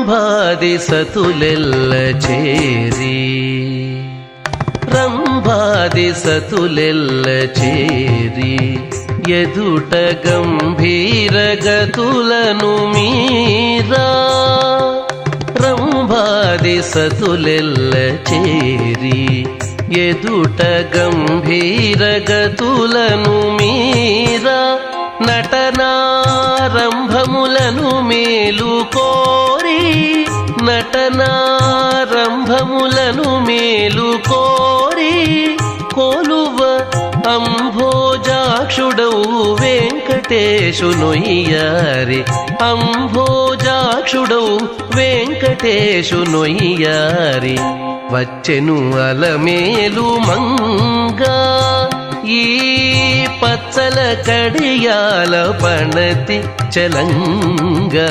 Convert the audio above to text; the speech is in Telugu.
రంభాది సతులెల్ల చేరి రంభాది సతులెల్ల చేరి ఎదుట గంభీర గతులను మీరా రంభాది సతులెల్ల చేరి ఎదుట గంభీర గతులను మీరా నటనారంభములను మేలు కోరి నటనారంభములను మేలు కోరి కొలువ అంభోజాక్షుడౌ వెంకటేశునొయ్యారి అంభోజాక్షుడౌ వెంకటేశునొయ్యారి వచ్చెను అలమేలు మంగా ఈ పచ్చల కడియాల పణతి చలంగా